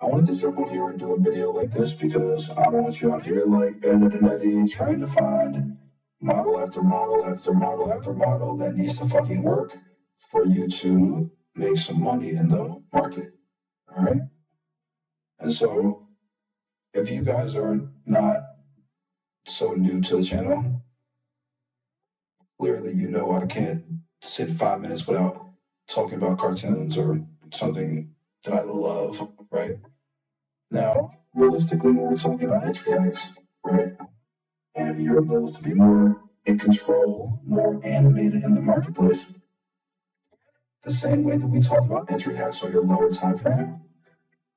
I wanted to jump on here and do a video like this because I don't want you out here like Ed and Eddie trying to find model after model after model after model that needs to fucking work for you to make some money in the market. All right. And so if you guys are not so new to the channel, clearly you know I can't sit 5 minutes without talking about cartoons or something that I love, right? Now, realistically, when we're talking about entry hacks, right? And if your goal is to be more in control, more animated in the marketplace, the same way that we talked about entry hacks on your lower time frame,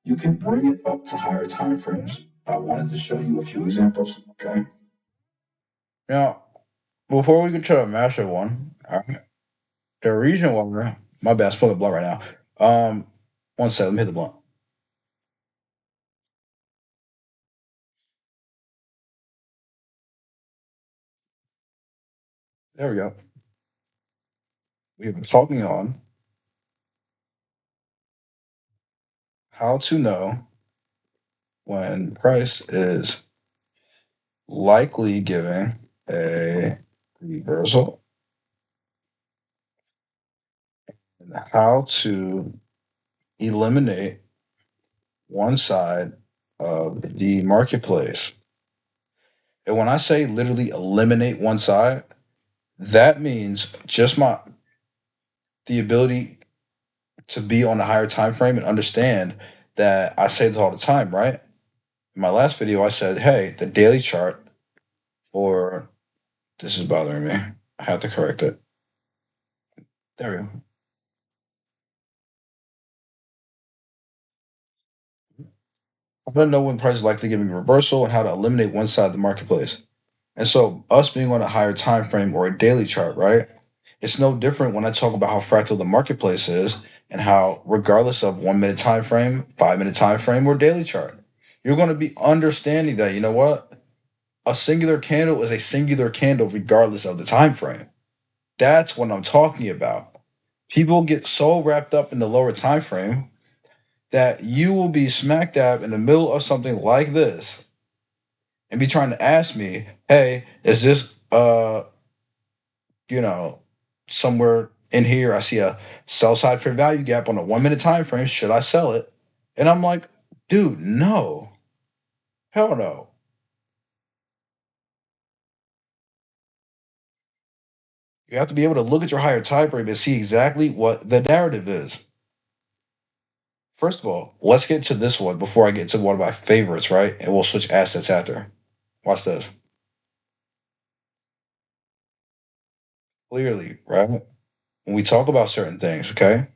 you can bring it up to higher time frames. I wanted to show you a few examples, okay? Now, before we get to the massive one, all right, the reason why my bad, I'm smoking a blunt right now. 1 second, let me hit the blunt. There we go. We've been talking on how to know when price is likely giving a reversal and how to eliminate one side of the marketplace. And when I say literally eliminate one side, that means just the ability to be on a higher time frame and understand that I say this all the time, right? In my last video, I said, hey, the daily chart, or this is bothering me. I have to correct it. There we go. I want to know when price is likely giving a reversal and how to eliminate one side of the marketplace. And so, us being on a higher time frame or a daily chart, right? It's no different when I talk about how fractal the marketplace is and how, regardless of 1 minute time frame, 5 minute time frame, or daily chart, you're going to be understanding that, you know what? A singular candle is a singular candle regardless of the time frame. That's what I'm talking about. People get so wrapped up in the lower time frame that you will be smack dab in the middle of something like this and be trying to ask me, hey, is this you know, somewhere in here I see a sell side fair value gap on a 1 minute time frame. Should I sell it? And I'm like, dude, no. Hell no. You have to be able to look at your higher time frame and see exactly what the narrative is. First of all, let's get to this one before I get to one of my favorites, right? And we'll switch assets after. Watch this. Clearly, right? When we talk about certain things, okay?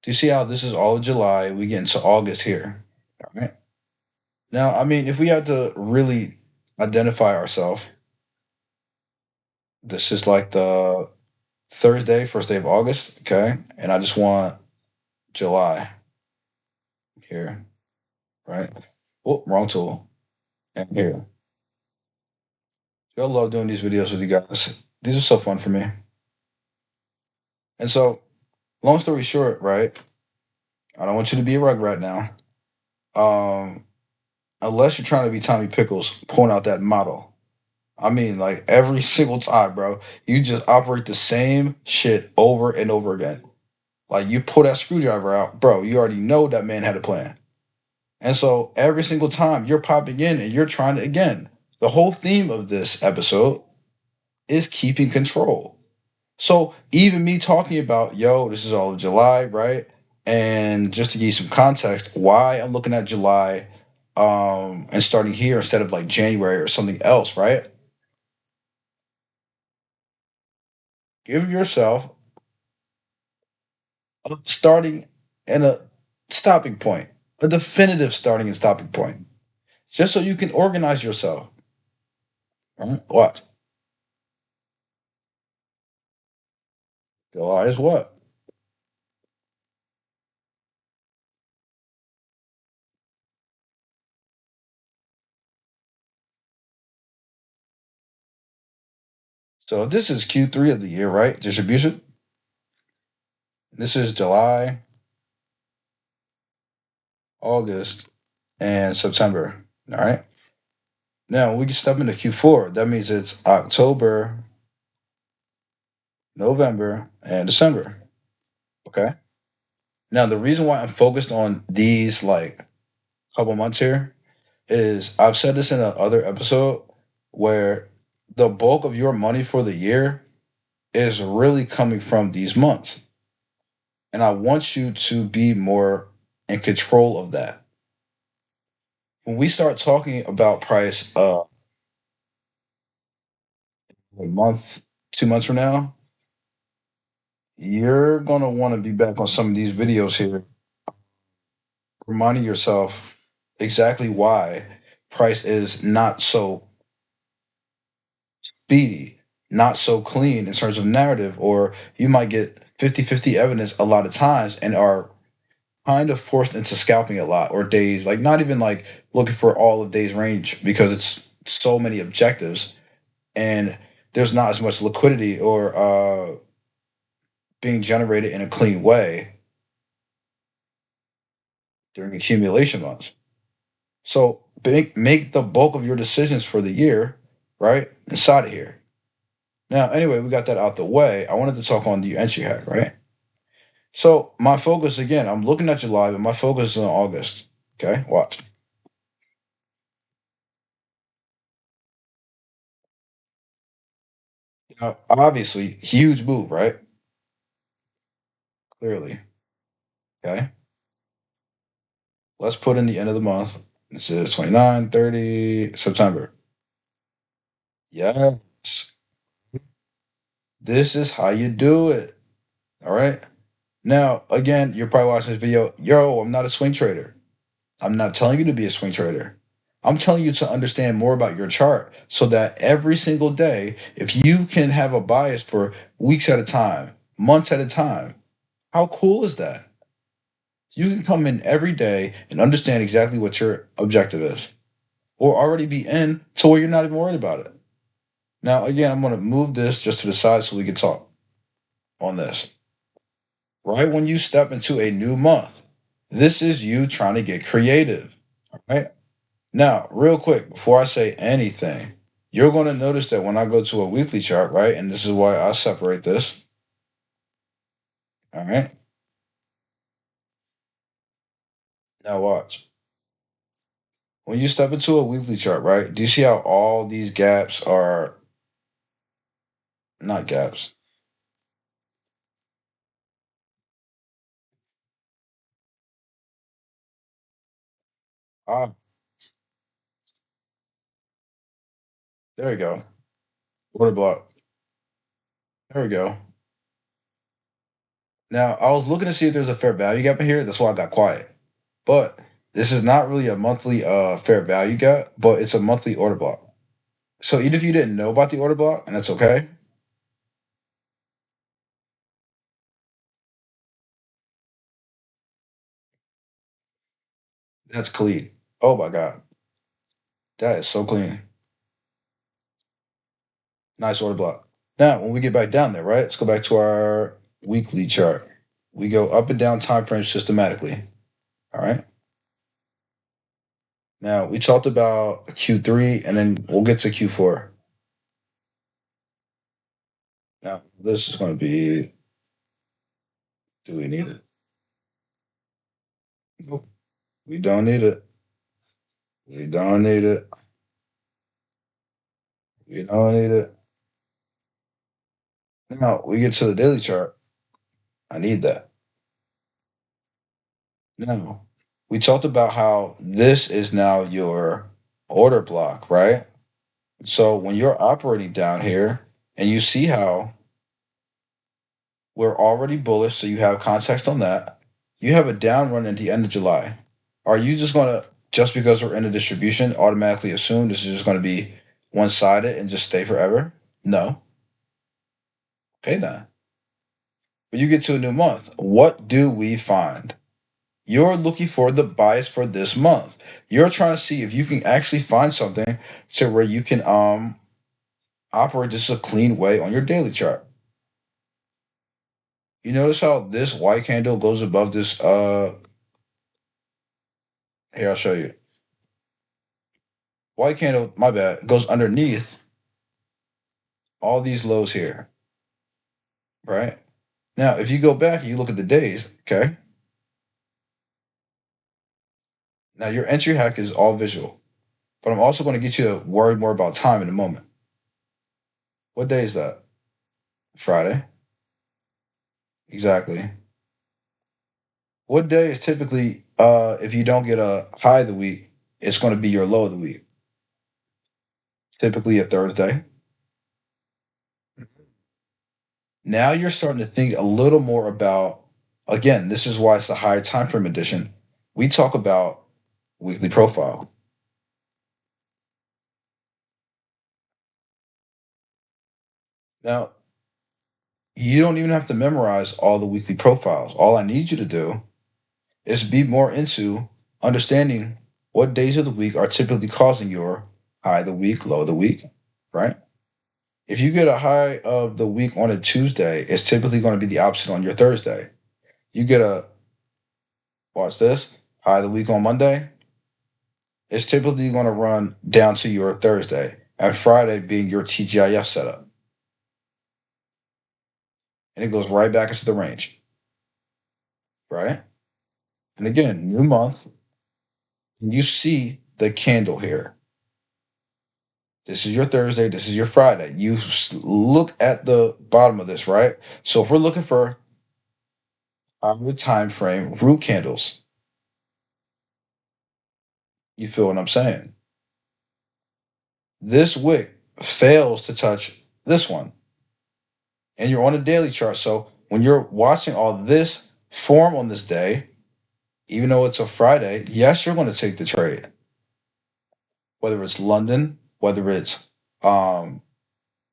Do you see how this is all of July? We get into August here. All right. Now, I mean, if we had to really identify ourselves, this is like the Thursday, first day of August, okay? And I just want July here, right? Oh, wrong tool. And here. Y'all love doing these videos with you guys. These are so fun for me. And so, long story short, right? I don't want you to be a rugrat now. Unless you're trying to be Tommy Pickles, point out that model. I mean, like every single time, bro, you just operate the same shit over and over again. Like you pull that screwdriver out, bro, you already know that man had a plan. And so every single time you're popping in and you're trying to, again, the whole theme of this episode is keeping control. So even me talking about, yo, this is all of July, right? And just to give you some context, why I'm looking at July and starting here instead of like January or something else, right? Give yourself a starting and a stopping point, a definitive starting and stopping point, just so you can organize yourself. Right? What? July is what? So this is Q3 of the year, right? Distribution. This is July, August, and September. All right. Now we can step into Q4. That means it's October, November, and December. Okay. Now the reason why I'm focused on these like couple months here is I've said this in another episode where the bulk of your money for the year is really coming from these months. And I want you to be more in control of that. When we start talking about price a month, 2 months from now, you're gonna want to be back on some of these videos here, reminding yourself exactly why price is not so speedy, not so clean in terms of narrative, or you might get 50-50 evidence a lot of times and are kind of forced into scalping a lot or days, like not even like looking for all of days range because it's so many objectives and there's not as much liquidity or being generated in a clean way during accumulation months. So make the bulk of your decisions for the year, right? Inside of here. Now, anyway, we got that out the way. I wanted to talk on the entry hack, right? So my focus again, I'm looking at July, but my focus is on August. Okay, watch. Now, obviously, huge move, right? Clearly. Okay. Let's put in the end of the month. This is 29, 30 September. Yes. This is how you do it. All right. Now, again, you're probably watching this video. Yo, I'm not a swing trader. I'm not telling you to be a swing trader. I'm telling you to understand more about your chart so that every single day, if you can have a bias for weeks at a time, months at a time, how cool is that? You can come in every day and understand exactly what your objective is or already be in to where you're not even worried about it. Now, again, I'm going to move this just to the side so we can talk on this. Right when you step into a new month, this is you trying to get creative. All right. Now, real quick, before I say anything, you're going to notice that when I go to a weekly chart, right, and this is why I separate this. All right. Now, watch. When you step into a weekly chart, right, do you see how all these gaps are not gaps? Ah, there we go. Order block. There we go. Now, I was looking to see if there's a fair value gap in here. That's why I got quiet. But this is not really a monthly fair value gap, but it's a monthly order block. So even if you didn't know about the order block, and that's okay, that's clean. Oh my God. That is so clean. Nice order block. Now, when we get back down there, right? Let's go back to our weekly chart. We go up and down time frames systematically. All right. Now we talked about Q3 and then we'll get to Q4. Now, this is going to be, do we need it? Nope. We don't need it. We don't need it. We don't need it. Now we get to the daily chart. I need that. Now, we talked about how this is now your order block, right? So when you're operating down here and you see how we're already bullish, so you have context on that, you have a down run at the end of July. Are you just going to, just because we're in a distribution, automatically assume this is just going to be one sided and just stay forever? No. Okay, then. When you get to a new month, what do we find? You're looking for the bias for this month. You're trying to see if you can actually find something to where you can operate just a clean way on your daily chart. You notice how this white candle goes above this Here, I'll show you. White candle, my bad, goes underneath all these lows here, right? Now, if you go back and you look at the days, okay? Now, your entry hack is all visual, but I'm also going to get you to worry more about time in a moment. What day is that? Friday. Exactly. What day is typically, if you don't get a high of the week, it's going to be your low of the week? Typically a Thursday. Now you're starting to think a little more about, again, this is why it's the higher time frame edition. We talk about weekly profile. Now, you don't even have to memorize all the weekly profiles. All I need you to do is be more into understanding what days of the week are typically causing your high of the week, low of the week, right? If you get a high of the week on a Tuesday, it's typically going to be the opposite on your Thursday. You get a, watch this, high of the week on Monday, it's typically going to run down to your Thursday, and Friday being your TGIF setup. And it goes right back into the range, right? And again, new month, and you see the candle here. This is your Thursday, this is your Friday. You look at the bottom of this, right? So if we're looking for our time frame root candles, you feel what I'm saying? This wick fails to touch this one. And you're on a daily chart. So when you're watching all this form on this day, even though it's a Friday, yes, you're going to take the trade. Whether it's London, whether it's um,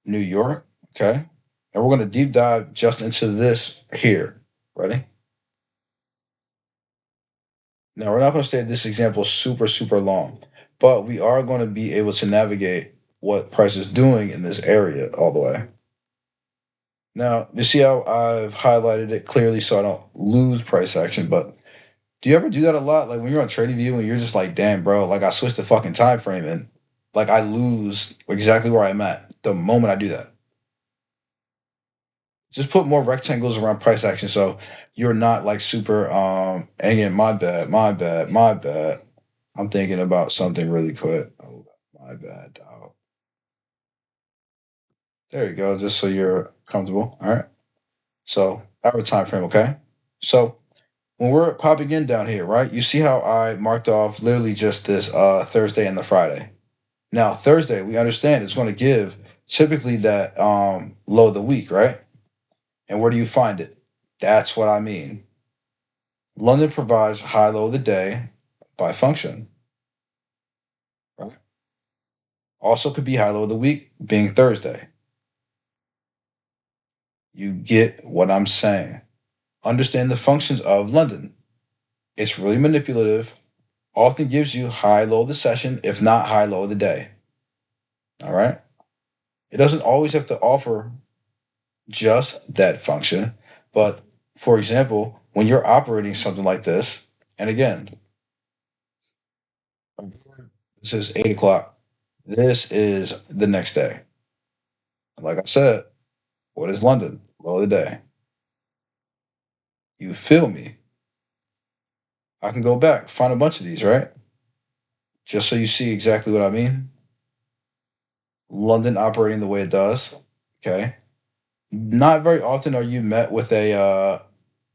New York, okay? And we're going to deep dive just into this here. Ready? Now, we're not going to stay at this example super, super long, but we are going to be able to navigate what price is doing in this area all the way. Now, you see how I've highlighted it clearly so I don't lose price action, but do you ever do that a lot? Like when you're on TradingView and you're just like, damn, bro, like I switched the fucking time frame and like I lose exactly where I'm at the moment I do that. Just put more rectangles around price action so you're not like super and again, my bad. I'm thinking about something really quick. Oh my bad, dog. There you go, just so you're comfortable. All right. So our time frame, okay? So when we're popping in down here, right? You see how I marked off literally just this Thursday and the Friday. Now Thursday, we understand it's going to give typically that low of the week, right? And where do you find it? That's what I mean. London provides high low of the day by function, right? Also could be high low of the week being Thursday. You get what I'm saying. Understand the functions of London. It's really manipulative, often gives you high low of the session, if not high low of the day. All right. It doesn't always have to offer just that function, but for example, when you're operating something like this, and again, this is 8 o'clock. This is the next day. Like I said, what is London? Low of the day. You feel me? I can go back, find a bunch of these, right? Just so you see exactly what I mean. London operating the way it does. Okay. Not very often are you met with a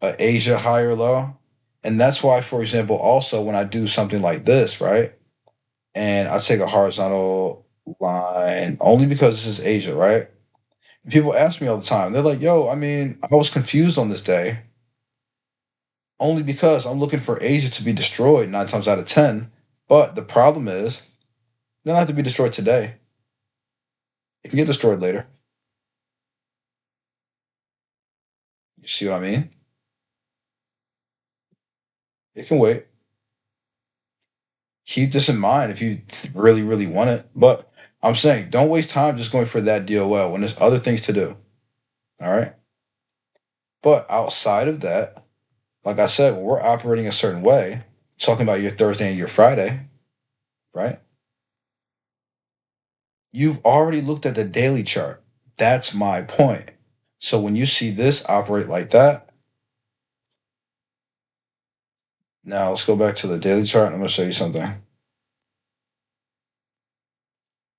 Asia high or low. And that's why, for example, also when I do something like this, right? And I take a horizontal line only because this is Asia, right? People ask me all the time. They're like, "Yo, I mean, I was confused on this day only because I'm looking for Asia to be destroyed 9 times out of 10. But the problem is, it don't have to be destroyed today. It can get destroyed later. You see what I mean? It can wait. Keep this in mind if you really, really want it. But I'm saying, don't waste time just going for that DOL when there's other things to do. All right. But outside of that, like I said, when we're operating a certain way, talking about your Thursday and your Friday, right? You've already looked at the daily chart. That's my point. So when you see this operate like that, now let's go back to the daily chart. And I'm going to show you something.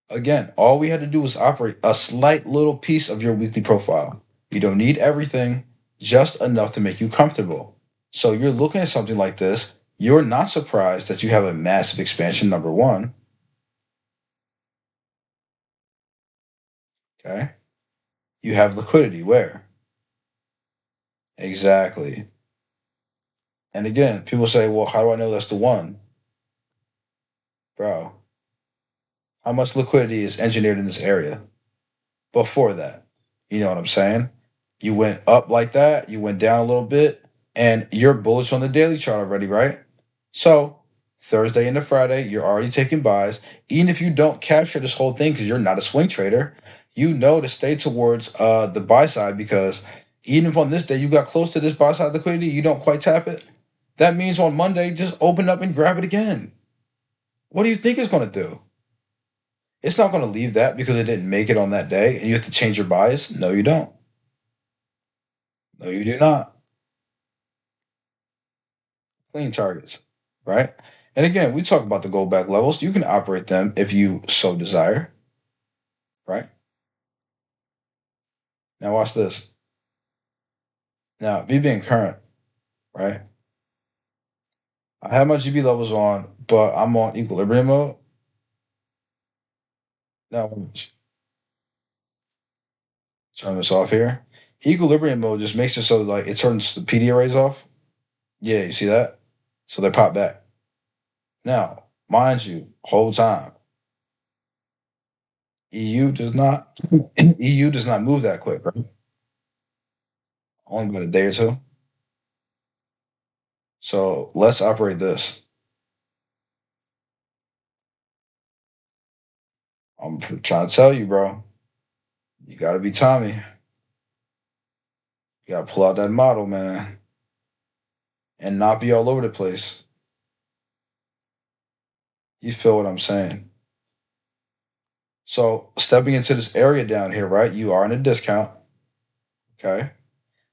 Again, all we had to do was operate a slight little piece of your weekly profile. You don't need everything, just enough to make you comfortable. So you're looking at something like this. You're not surprised that you have a massive expansion, number one. Okay. You have liquidity. Where? Exactly. And again, people say, well, how do I know that's the one? Bro, how much liquidity is engineered in this area before that? You know what I'm saying? You went up like that, you went down a little bit, and you're bullish on the daily chart already, right? So Thursday into Friday, you're already taking buys. Even if you don't capture this whole thing because you're not a swing trader, you know to stay towards the buy side because even if on this day you got close to this buy side liquidity, you don't quite tap it. That means on Monday, just open up and grab it again. What do you think it's going to do? It's not going to leave that because it didn't make it on that day and you have to change your bias. No, you don't. No, you do not. Clean targets, right? And again, we talk about the gold back levels. You can operate them if you so desire, right? Now watch this. Now, me being current, right? I have my GB levels on, but I'm on equilibrium mode. Now, turn this off here. Equilibrium mode just makes it so like it turns the PD arrays off. Yeah, you see that? So they pop back. Now, mind you, whole time, EU does not EU does not move that quick, right? Only about a day or two. So let's operate this. I'm trying to tell you, bro. You gotta be Tommy. You gotta pull out that model, man, and not be all over the place. You feel what I'm saying? So stepping into this area down here, right? You are in a discount. Okay.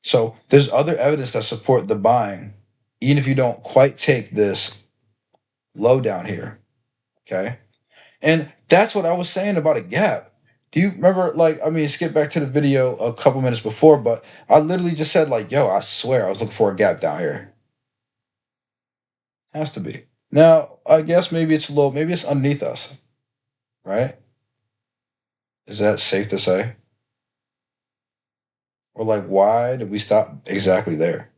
So there's other evidence that support the buying, even if you don't quite take this low down here. Okay. And that's what I was saying about a gap. Do you remember, like, I mean, skip back to the video a couple minutes before, but I literally just said, like, yo, I swear I was looking for a gap down here. Has to be. Now, I guess maybe it's low, maybe it's underneath us, right? Is that safe to say? Or, like, why did we stop exactly there?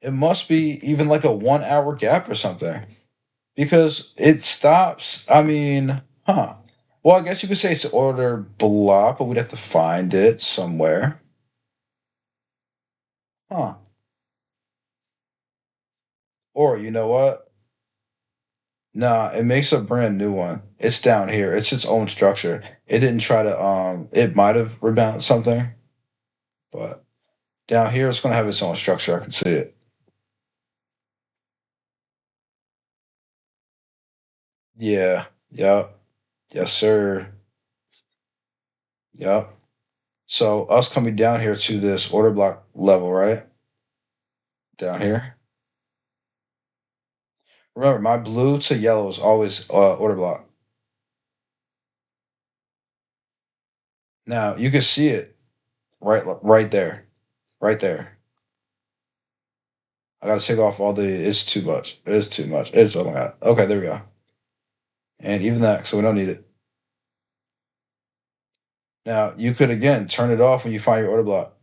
It must be even like a 1 hour gap or something because it stops. I mean, huh. Well, I guess you could say it's order block, but we'd have to find it somewhere. Huh. Or you know what? Nah, it makes a brand new one. It's down here. It's its own structure. It didn't try to it might have rebounded something, but down here it's gonna have its own structure. I can see it. Yeah. Yep. Yes, sir. Yep. So us coming down here to this order block level, right? Down here. Remember, my blue to yellow is always order block. Now you can see it right there, right there. I gotta take off all the. It's too much. It's too much. It's oh my god. Okay, there we go. And even that, so we don't need it. Now you could again turn it off when you find your order block.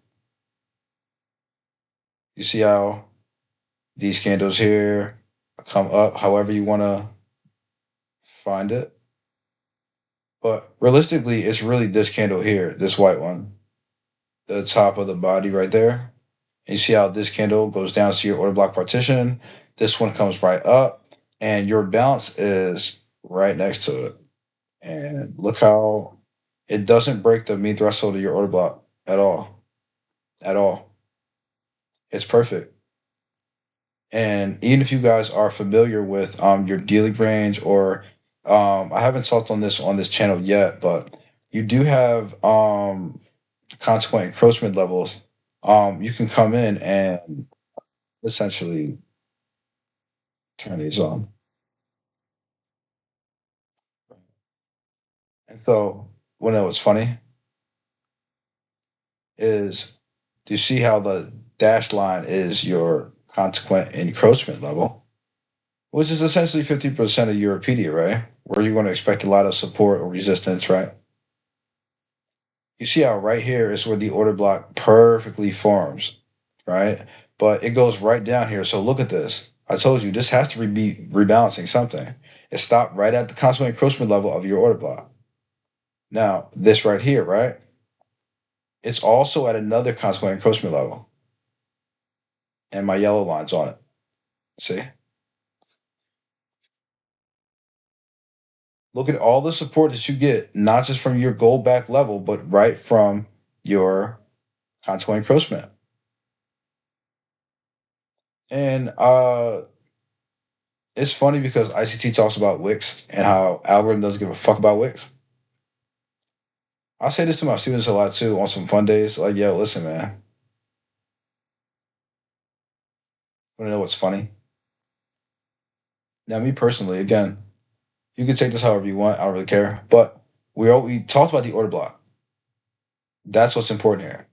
You see how these candles here come up, however you want to find it. But realistically, it's really this candle here, this white one, the top of the body right there. And you see how this candle goes down to your order block partition. This one comes right up, and your balance is right next to it. And look how it doesn't break the mean threshold of your order block at all. At all. It's perfect. And even if you guys are familiar with your dealing range, or I haven't talked on this channel yet, but you do have consequent encroachment levels. You can come in and essentially turn these on. And so, when it was funny is, do you see how the dashed line is your consequent encroachment level, which is essentially 50% of your PDA, right? Where you're going to expect a lot of support or resistance, right? You see how right here is where the order block perfectly forms, right? But it goes right down here. So look at this. I told you this has to be rebalancing something. It stopped right at the consequent encroachment level of your order block. Now, this right here, right? It's also at another consequent encroachment level. And my yellow line's on it. See? Look at all the support that you get, not just from your gold back level, but right from your consequent encroachment. And it's funny because ICT talks about wicks and how algorithm doesn't give a fuck about wicks. I say this to my students a lot too on some fun days. Like, yo, listen, man. Want to know what's funny? Now, me personally, again, you can take this however you want. I don't really care. But we talked about the order block. That's what's important here,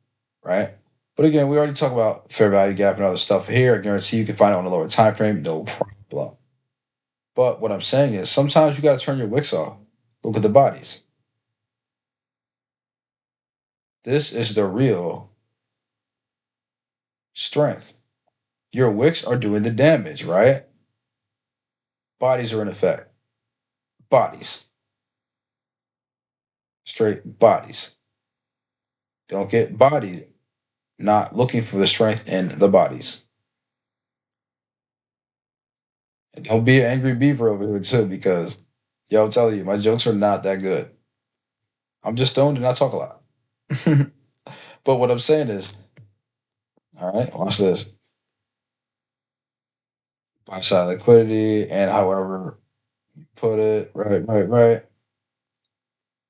right? But again, we already talked about fair value gap and other stuff here. I guarantee you can find it on a lower time frame, no problem. But what I'm saying is sometimes you got to turn your wicks off. Look at the bodies. This is the real strength. Your wicks are doing the damage, right? Bodies are in effect. Bodies. Straight bodies. Don't get bodied not looking for the strength in the bodies. And don't be an angry beaver over here too, because yo, I'm telling you, my jokes are not that good. I'm just stoned and I talk a lot. But what I'm saying is, all right, watch this. Buy side liquidity and however you put it, right, right, right.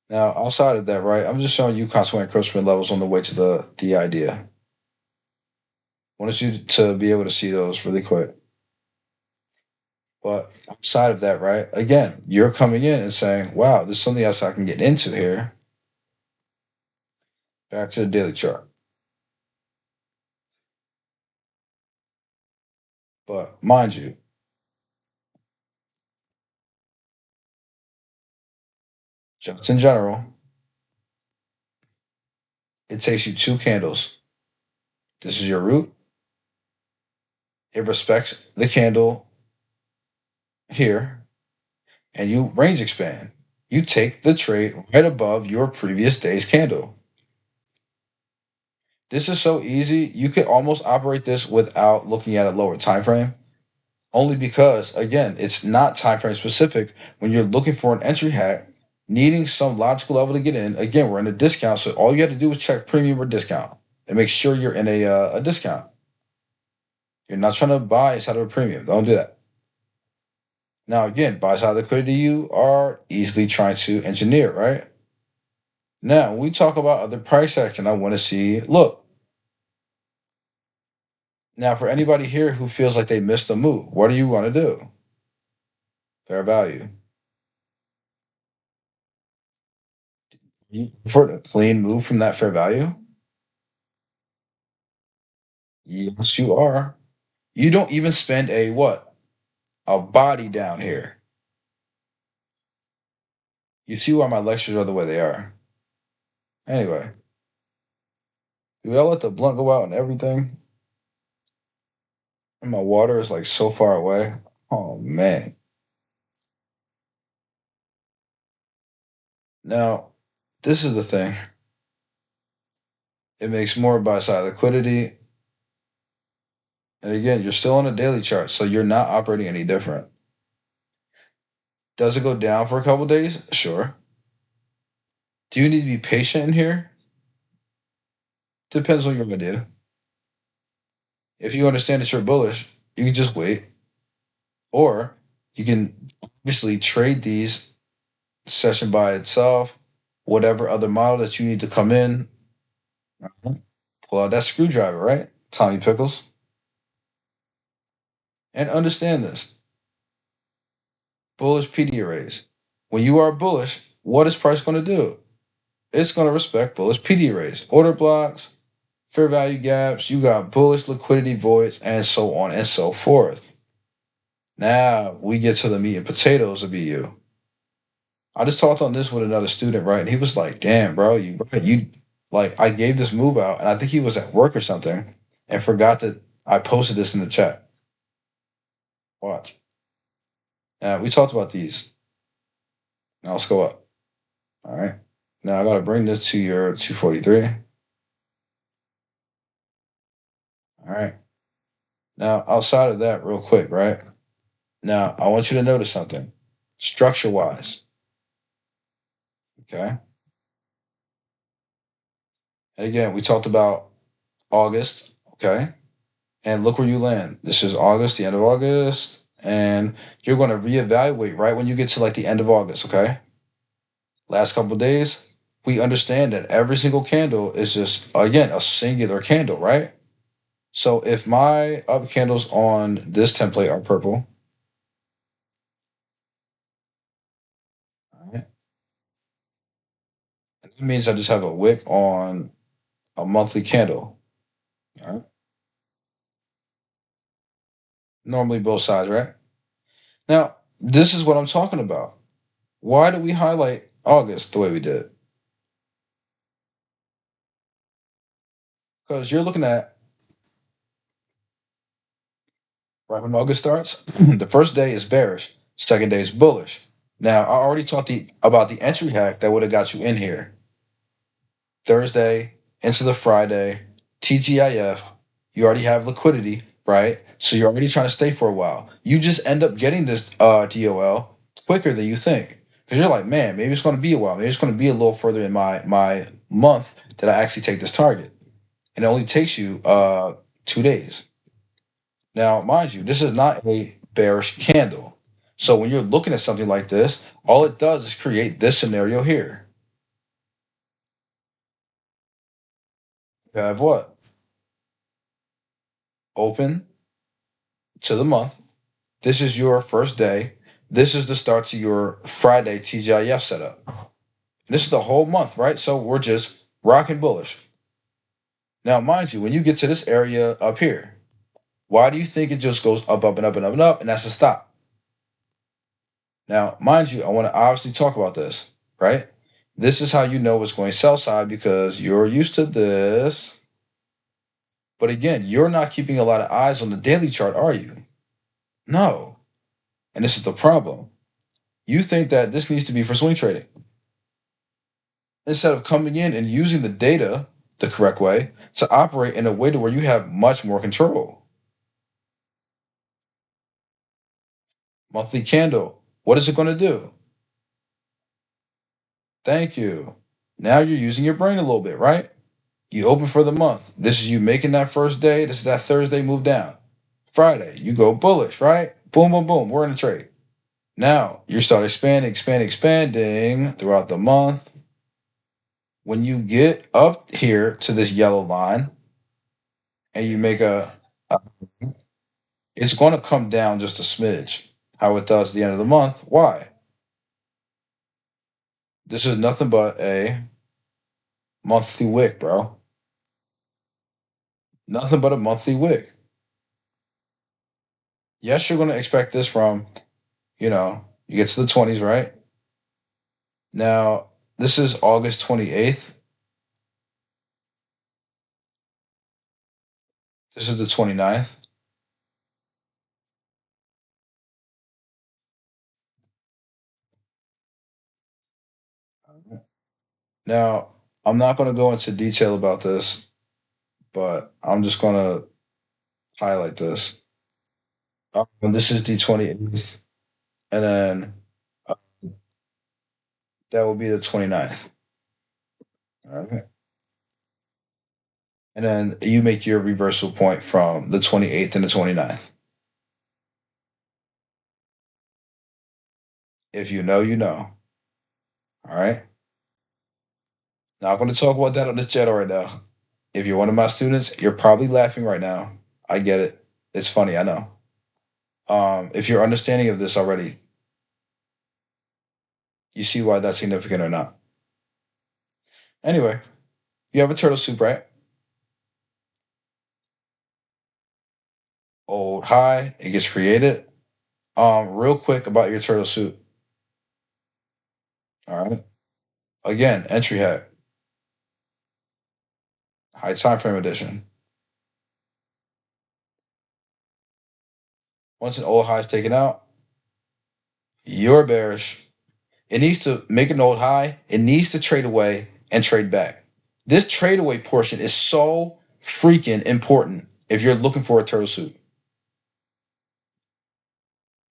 Now, outside of that, right, I'm just showing you consequent encroachment levels on the way to the idea. Wanted you to be able to see those really quick. But outside of that, right, again, you're coming in and saying, wow, there's something else I can get into here. Back to the daily chart. But mind you, just in general, it takes you two candles. This is your root. It respects the candle here, and you range expand. You take the trade right above your previous day's candle. This is so easy. You could almost operate this without looking at a lower time frame. Only because, again, it's not time frame specific. When you're looking for an entry hack, needing some logical level to get in, again, we're in a discount. So all you have to do is check premium or discount and make sure you're in a discount. You're not trying to buy inside of a premium. Don't do that. Now, again, buy side liquidity you are easily trying to engineer, right? Now, when we talk about other price action, I want to see, look, now for anybody here who feels like they missed a move, what do you want to do? Fair value. You prefer a clean move from that fair value? Yes, you are. You don't even spend a what? A body down here. You see why my lectures are the way they are. Anyway, do I let the blunt go out and everything? And my water is like so far away. Oh man. Now, this is the thing. It makes more buy side liquidity. And again, you're still on a daily chart, so you're not operating any different. Does it go down for a couple days? Sure. Do you need to be patient in here? Depends on your idea. If you understand that you're bullish, you can just wait, or you can obviously trade these session by itself, whatever other model that you need to come in. Pull out that screwdriver, right? Tommy Pickles. And understand this bullish PD arrays. When you are bullish, what is price going to do? It's going to respect bullish PD arrays, order blocks, fair value gaps. You got bullish liquidity voids, and so on and so forth. Now we get to the meat and potatoes of BU. I just talked on this with another student, right? And he was like, "Damn, bro, you like I gave this move out, and I think he was at work or something, and forgot that I posted this in the chat. Watch. We talked about these. Now let's go up. All right. Now I gotta bring this to your 243. All right. Now outside of that, real quick, right? Now I want you to notice something, structure wise. Okay. And again, we talked about August. Okay. And look where you land. This is August, the end of August, and you're going to reevaluate right when you get to like the end of August. Okay. Last couple of days, we understand that every single candle is just again a singular candle, right? So if my up candles on this template are purple, all right, that means I just have a wick on a monthly candle. All right. Normally both sides, right? Now, this is what I'm talking about. Why do we highlight August the way we did? Because you're looking at right when August starts, the first day is bearish, second day is bullish. Now, I already talked about the entry hack that would have got you in here. Thursday into the Friday, TGIF, you already have liquidity, right? So you're already trying to stay for a while. You just end up getting this DOL quicker than you think. Because you're like, man, maybe it's going to be a while. Maybe it's going to be a little further in my month that I actually take this target. And it only takes you 2 days. Now, mind you, this is not a bearish candle. So when you're looking at something like this, all it does is create this scenario here. You have what? Open to the month. This is your first day. This is the start to your Friday TGIF setup. This is the whole month, right? So we're just rocking bullish. Now, mind you, when you get to this area up here, why do you think it just goes up, up, and up, and up, and up, and that's a stop? Now, mind you, I want to obviously talk about this, right? This is how you know it's going sell side because you're used to this. But again, you're not keeping a lot of eyes on the daily chart, are you? No. And this is the problem. You think that this needs to be for swing trading. Instead of coming in and using the data the correct way to operate in a way to where you have much more control. Monthly candle. What is it going to do? Thank you. Now you're using your brain a little bit, right? You open for the month. This is you making that first day. This is that Thursday move down. Friday, you go bullish, right? Boom, boom, boom. We're in a trade. Now you start expanding, expanding, expanding throughout the month. When you get up here to this yellow line and you make a it's going to come down just a smidge. How it does at the end of the month. Why? This is nothing but a monthly wick, bro. Nothing but a monthly wick. Yes, you're going to expect this from, you get to the 20s, right? Now, this is August 28th. This is the 29th. Now, I'm not going to go into detail about this, but I'm just going to highlight this. This is the 28th, and then uh, that will be the 29th. All right. And then you make your reversal point from the 28th and the 29th. If you know, you know. All right. Not going to talk about that on this channel right now. If you're one of my students, you're probably laughing right now. I get it. It's funny, I know. If you're understanding of this already, you see why that's significant or not. Anyway, you have a turtle soup, right? Old high, it gets created. Real quick about your turtle soup. All right. Again, entry hat, high time frame edition. Once an old high is taken out, you're bearish. It needs to make an old high. It needs to trade away and trade back. This trade away portion is so freaking important if you're looking for a turtle soup.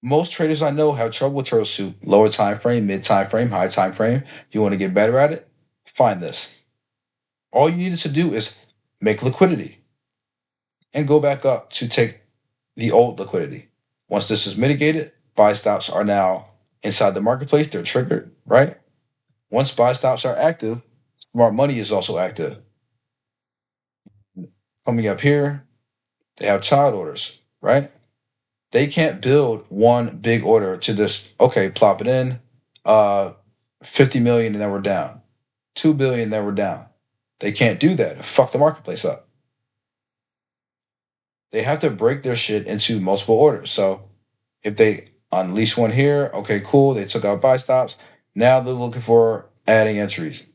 Most traders I know have trouble with turtle soup. Lower time frame, mid time frame, high time frame. You want to get better at it? Find this. All you needed to do is make liquidity and go back up to take the old liquidity. Once this is mitigated, buy stops are now inside the marketplace. They're triggered, right? Once buy stops are active, smart money is also active. Coming up here, they have child orders, right? They can't build one big order to just, okay, plop it in, uh, 50 million and then we're down. 2 billion, then we're down. They can't do that. Fuck the marketplace up. They have to break their shit into multiple orders. So if they unleash one here, okay, cool. They took out buy stops. Now they're looking for adding entries,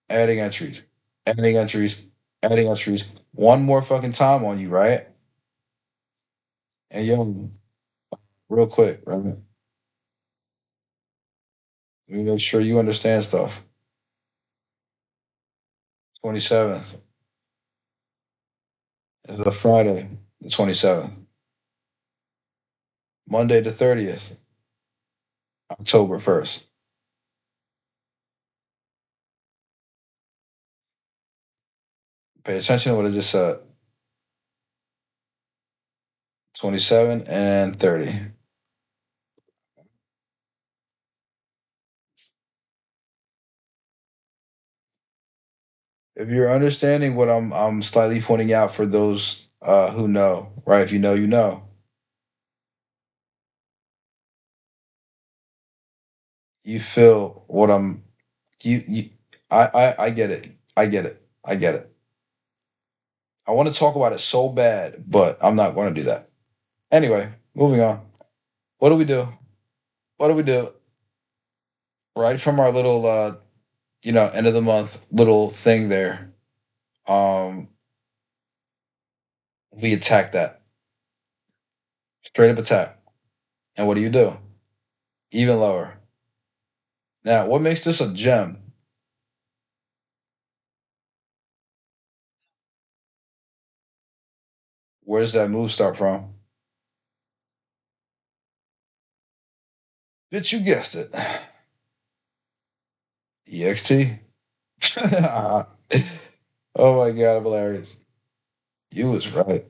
adding entries, adding entries, adding entries. One more fucking time on you, right? And yo, real quick, right? Let me make sure you understand stuff. 27th is a Friday, the 27th. Monday the 30th, October 1st. Pay attention to what I just said. 27 and 30. If you're understanding what I'm slightly pointing out for those who know, right? If you know, you know. You feel what I'm you I get it. I get it. I get it. I want to talk about it so bad, but I'm not going to do that. Anyway, moving on. What do we do? What do we do? Right from our little end of the month little thing there. Um we attack that. Straight up attack. And what do? Even lower. Now, what makes this a gem? Where does that move start from? Bitch, you guessed it. EXT. Oh my god, I'm hilarious. You was right.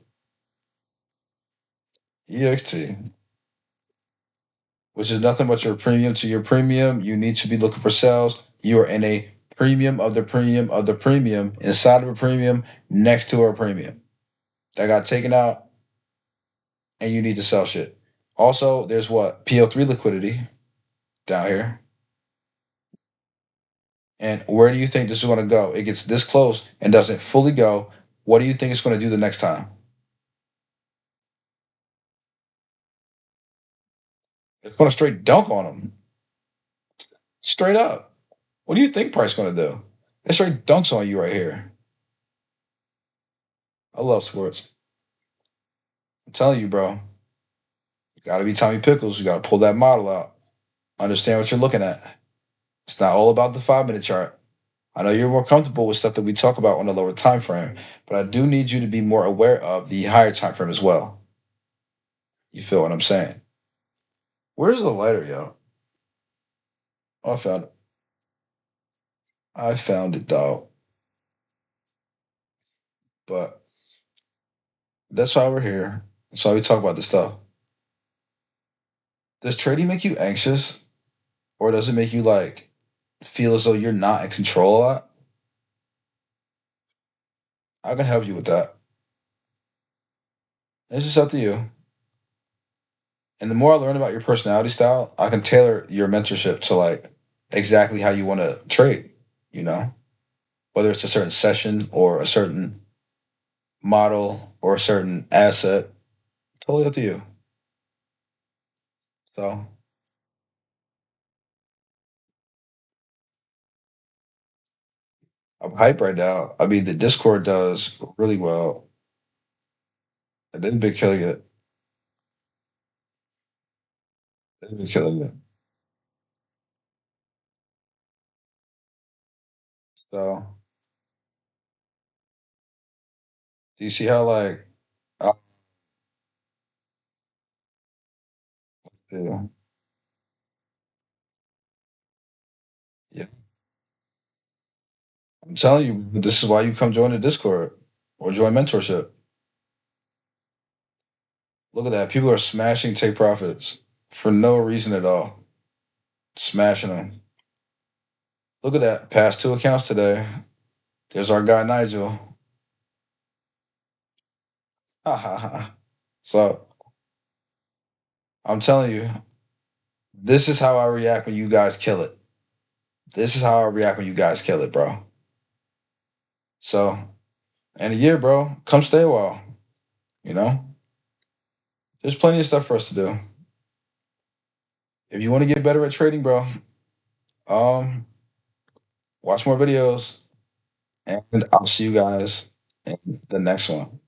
EXT, which is nothing but your premium to your premium. You need to be looking for sales. You are in a premium of the premium of the premium inside of a premium next to a premium that got taken out, and you need to sell shit. Also, there's what? PO3 liquidity down here. And where do you think this is going to go? It gets this close and doesn't fully go. What do you think it's going to do the next time? It's going to straight dunk on them. Straight up. What do you think Price going to do? It straight dunks on you right here. I love sports. I'm telling you, bro. You got to be Tommy Pickles. You got to pull that model out. Understand what you're looking at. It's not all about the 5 minute chart. I know you're more comfortable with stuff that we talk about on the lower time frame, but I do need you to be more aware of the higher time frame as well. You feel what I'm saying? Where's the lighter, yo? Oh, I found it. I found it, dog. But that's why we're here. That's why we talk about this stuff. Does trading make you anxious, or does it make you like feel as though you're not in control a lot? I can help you with that. It's just up to you. And the more I learn about your personality style, I can tailor your mentorship to like exactly how you want to trade, you know? Whether it's a certain session or a certain model or a certain asset, totally up to you. So I'm hype right now. I mean, the Discord does really well. They've been killing it. They've been killing it. So do you see how like, uh, yeah, yeah. I'm telling you, this is why you come join the Discord or join mentorship. Look at that. People are smashing take profits for no reason at all. Smashing them. Look at that. Past two accounts today. There's our guy Nigel. Ha ha ha. So I'm telling you, this is how I react when you guys kill it. This is how I react when you guys kill it, bro. So, in a year, bro, come stay a while. You know, there's plenty of stuff for us to do. If you want to get better at trading, bro, um, watch more videos, and I'll see you guys in the next one.